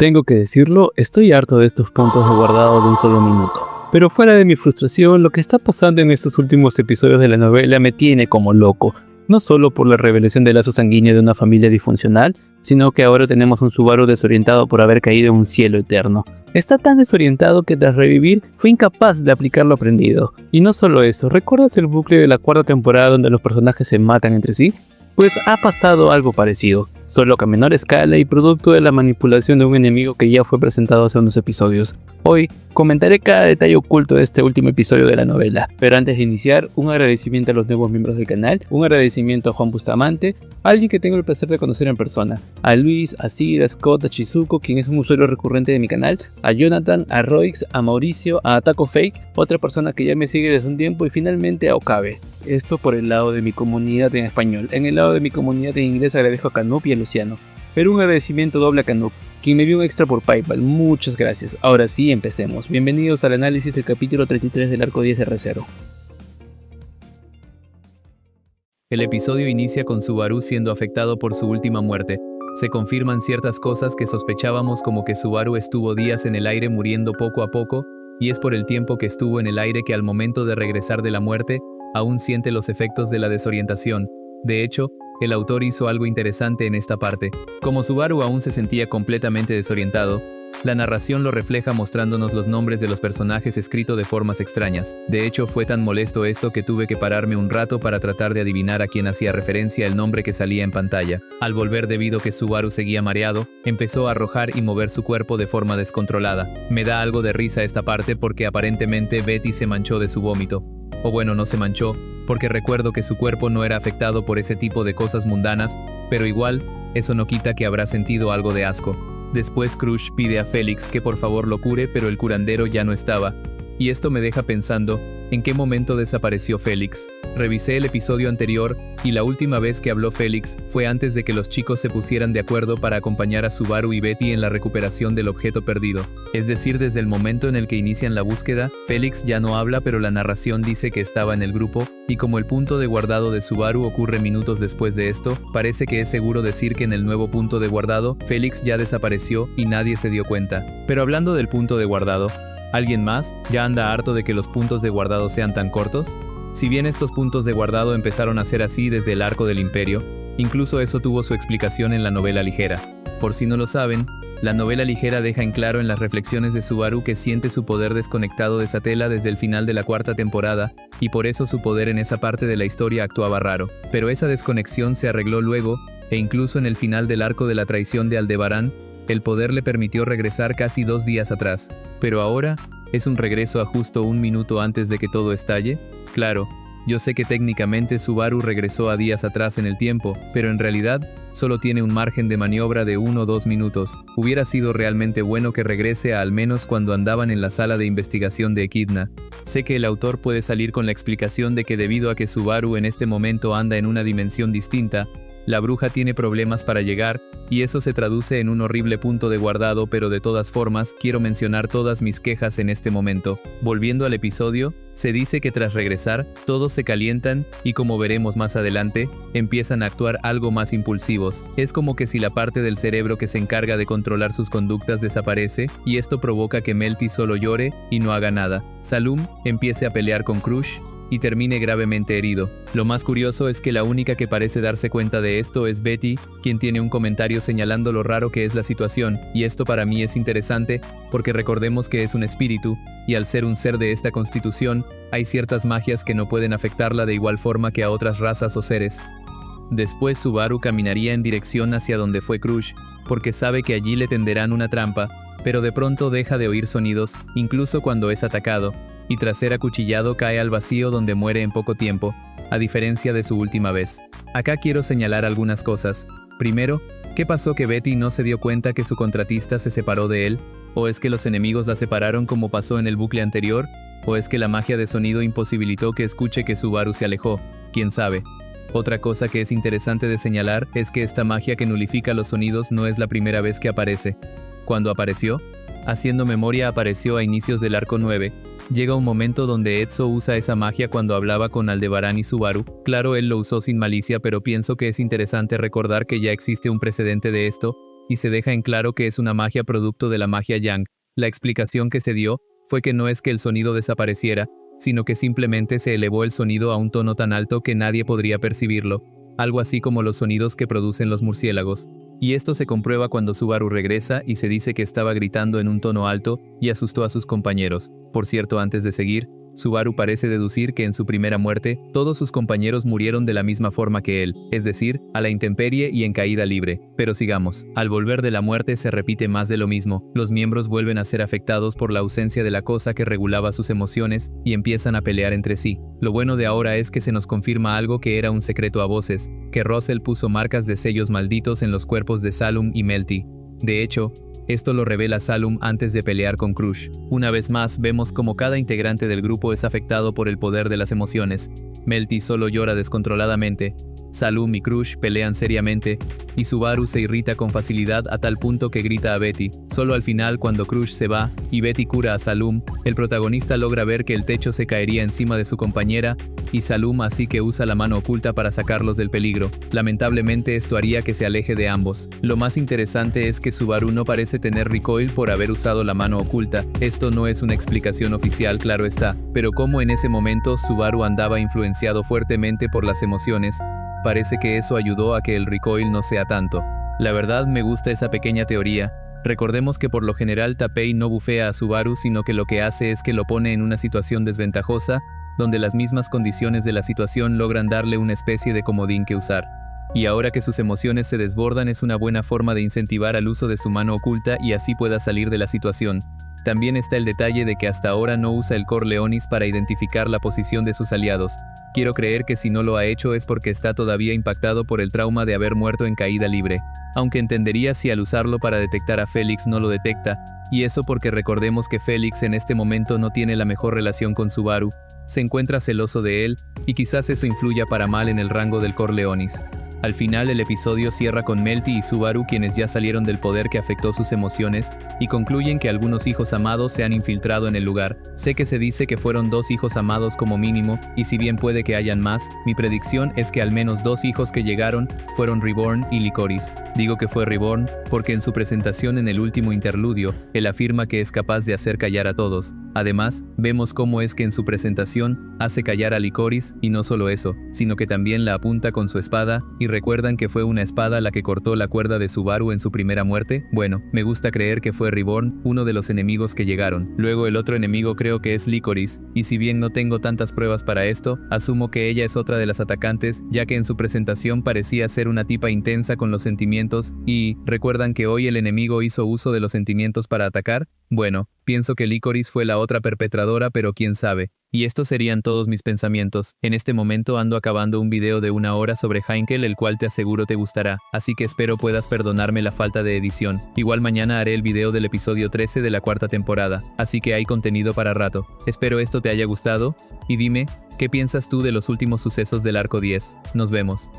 Tengo que decirlo, estoy harto de estos puntos de guardado de un solo minuto. Pero fuera de mi frustración, lo que está pasando en estos últimos episodios de la novela me tiene como loco. No solo por la revelación del lazo sanguíneo de una familia disfuncional, sino que ahora tenemos un Subaru desorientado por haber caído en un cielo eterno. Está tan desorientado que tras revivir fue incapaz de aplicar lo aprendido. Y no solo eso, ¿recuerdas el bucle de la cuarta temporada donde los personajes se matan entre sí? Pues ha pasado algo parecido, solo que a menor escala y producto de la manipulación de un enemigo que ya fue presentado hace unos episodios. Hoy comentaré cada detalle oculto de este último episodio de la novela, pero antes de iniciar, un agradecimiento a los nuevos miembros del canal, un agradecimiento a Juan Bustamante, a alguien que tengo el placer de conocer en persona, a Luis, a Sir, a Scott, a Chizuko, quien es un usuario recurrente de mi canal, a Jonathan, a Roix, a Mauricio, a Taco Fake, otra persona que ya me sigue desde un tiempo y finalmente a Okabe. Esto por el lado de mi comunidad en español. En el lado de mi comunidad en inglés agradezco a Canup y a Luciano. Pero un agradecimiento doble a Canup, quien me dio un extra por PayPal. Muchas gracias. Ahora sí, empecemos. Bienvenidos al análisis del capítulo 33 del arco 10 de Re:Zero. El episodio inicia con Subaru siendo afectado por su última muerte. Se confirman ciertas cosas que sospechábamos, como que Subaru estuvo días en el aire muriendo poco a poco, y es por el tiempo que estuvo en el aire que al momento de regresar de la muerte, aún siente los efectos de la desorientación. De hecho, el autor hizo algo interesante en esta parte. Como Subaru aún se sentía completamente desorientado, la narración lo refleja mostrándonos los nombres de los personajes escrito de formas extrañas. De hecho, fue tan molesto esto que tuve que pararme un rato para tratar de adivinar a quién hacía referencia el nombre que salía en pantalla. Al volver, debido a que Subaru seguía mareado, empezó a arrojar y mover su cuerpo de forma descontrolada. Me da algo de risa esta parte porque aparentemente Betty se manchó de su vómito. O bueno, no se manchó, porque recuerdo que su cuerpo no era afectado por ese tipo de cosas mundanas, pero igual, eso no quita que habrá sentido algo de asco. Después Crush pide a Félix que por favor lo cure, pero el curandero ya no estaba. Y esto me deja pensando, ¿en qué momento desapareció Félix? Revisé el episodio anterior, y la última vez que habló Félix fue antes de que los chicos se pusieran de acuerdo para acompañar a Subaru y Betty en la recuperación del objeto perdido. Es decir, desde el momento en el que inician la búsqueda, Félix ya no habla, pero la narración dice que estaba en el grupo, y como el punto de guardado de Subaru ocurre minutos después de esto, parece que es seguro decir que en el nuevo punto de guardado, Félix ya desapareció y nadie se dio cuenta. Pero hablando del punto de guardado, ¿alguien más ya anda harto de que los puntos de guardado sean tan cortos? Si bien estos puntos de guardado empezaron a ser así desde el arco del Imperio, incluso eso tuvo su explicación en la novela ligera. Por si no lo saben, la novela ligera deja en claro en las reflexiones de Subaru que siente su poder desconectado de Satella desde el final de la cuarta temporada, y por eso su poder en esa parte de la historia actuaba raro. Pero esa desconexión se arregló luego, e incluso en el final del arco de la traición de Aldebarán, el poder le permitió regresar casi 2 días atrás. Pero ahora, ¿es un regreso a justo 1 minuto antes de que todo estalle? Claro, yo sé que técnicamente Subaru regresó a días atrás en el tiempo, pero en realidad, solo tiene un margen de maniobra de 1 o 2 minutos. Hubiera sido realmente bueno que regrese a al menos cuando andaban en la sala de investigación de Echidna. Sé que el autor puede salir con la explicación de que debido a que Subaru en este momento anda en una dimensión distinta, la bruja tiene problemas para llegar, y eso se traduce en un horrible punto de guardado, pero de todas formas, quiero mencionar todas mis quejas en este momento. Volviendo al episodio, se dice que tras regresar, todos se calientan, y como veremos más adelante, empiezan a actuar algo más impulsivos. Es como que si la parte del cerebro que se encarga de controlar sus conductas desaparece, y esto provoca que Melty solo llore, y no haga nada. Salum empiece a pelear con Crush, y termine gravemente herido. Lo más curioso es que la única que parece darse cuenta de esto es Betty, quien tiene un comentario señalando lo raro que es la situación, y esto para mí es interesante, porque recordemos que es un espíritu, y al ser un ser de esta constitución, hay ciertas magias que no pueden afectarla de igual forma que a otras razas o seres. Después Subaru caminaría en dirección hacia donde fue Crush, porque sabe que allí le tenderán una trampa, pero de pronto deja de oír sonidos, incluso cuando es atacado, y tras ser acuchillado cae al vacío donde muere en poco tiempo, a diferencia de su última vez. Acá quiero señalar algunas cosas. Primero, ¿qué pasó que Betty no se dio cuenta que su contratista se separó de él? ¿O es que los enemigos la separaron como pasó en el bucle anterior? ¿O es que la magia de sonido imposibilitó que escuche que Subaru se alejó? ¿Quién sabe? Otra cosa que es interesante de señalar es que esta magia que nulifica los sonidos no es la primera vez que aparece. ¿Cuándo apareció? Haciendo memoria, apareció a inicios del arco 9. Llega un momento donde Etso usa esa magia cuando hablaba con Aldebarán y Subaru. Claro, él lo usó sin malicia, pero pienso que es interesante recordar que ya existe un precedente de esto, y se deja en claro que es una magia producto de la magia Yang. La explicación que se dio fue que no es que el sonido desapareciera, sino que simplemente se elevó el sonido a un tono tan alto que nadie podría percibirlo, algo así como los sonidos que producen los murciélagos. Y esto se comprueba cuando Subaru regresa y se dice que estaba gritando en un tono alto y asustó a sus compañeros. Por cierto, antes de seguir, Subaru parece deducir que en su primera muerte, todos sus compañeros murieron de la misma forma que él, es decir, a la intemperie y en caída libre. Pero sigamos. Al volver de la muerte se repite más de lo mismo. Los miembros vuelven a ser afectados por la ausencia de la cosa que regulaba sus emociones y empiezan a pelear entre sí. Lo bueno de ahora es que se nos confirma algo que era un secreto a voces, que Russell puso marcas de sellos malditos en los cuerpos de Salum y Melty. De hecho, esto lo revela Salum antes de pelear con Crush. Una vez más, vemos como cada integrante del grupo es afectado por el poder de las emociones. Melty solo llora descontroladamente. Salum y Crush pelean seriamente, y Subaru se irrita con facilidad a tal punto que grita a Betty. Solo al final, cuando Crush se va, y Betty cura a Salum, el protagonista logra ver que el techo se caería encima de su compañera, y Salum así que usa la mano oculta para sacarlos del peligro. Lamentablemente esto haría que se aleje de ambos. Lo más interesante es que Subaru no parece tener recoil por haber usado la mano oculta. Esto no es una explicación oficial, claro está, pero como en ese momento Subaru andaba influenciado fuertemente por las emociones, parece que eso ayudó a que el recoil no sea tanto. La verdad me gusta esa pequeña teoría. Recordemos que por lo general Tapei no bufea a Subaru, sino que lo que hace es que lo pone en una situación desventajosa, donde las mismas condiciones de la situación logran darle una especie de comodín que usar. Y ahora que sus emociones se desbordan es una buena forma de incentivar al uso de su mano oculta y así pueda salir de la situación. También está el detalle de que hasta ahora no usa el Corleonis para identificar la posición de sus aliados. Quiero creer que si no lo ha hecho es porque está todavía impactado por el trauma de haber muerto en caída libre. Aunque entendería si al usarlo para detectar a Félix no lo detecta, y eso porque recordemos que Félix en este momento no tiene la mejor relación con Subaru, se encuentra celoso de él, y quizás eso influya para mal en el rango del Corleonis. Al final el episodio cierra con Melty y Subaru quienes ya salieron del poder que afectó sus emociones, y concluyen que algunos hijos amados se han infiltrado en el lugar. Sé que se dice que fueron 2 hijos amados como mínimo, y si bien puede que hayan más, mi predicción es que al menos 2 hijos que llegaron fueron Reborn y Licorice. Digo que fue Reborn, porque en su presentación en el último interludio, él afirma que es capaz de hacer callar a todos. Además, vemos cómo es que en su presentación, hace callar a Licorice, y no solo eso, sino que también la apunta con su espada, y recuerdan que fue una espada la que cortó la cuerda de Subaru en su primera muerte. Bueno, me gusta creer que fue Reborn, uno de los enemigos que llegaron. Luego el otro enemigo creo que es Licorice, y si bien no tengo tantas pruebas para esto, asumo que ella es otra de las atacantes, ya que en su presentación parecía ser una tipa intensa con los sentimientos, y ¿recuerdan que hoy el enemigo hizo uso de los sentimientos para atacar? Bueno, pienso que Licorice fue la otra perpetradora, pero quién sabe. Y estos serían todos mis pensamientos. En este momento ando acabando un video de 1 hora sobre Heinkel, el cual te aseguro te gustará, así que espero puedas perdonarme la falta de edición. Igual mañana haré el video del episodio 13 de la 4ª temporada, así que hay contenido para rato. Espero esto te haya gustado, y dime, ¿qué piensas tú de los últimos sucesos del arco 10? Nos vemos.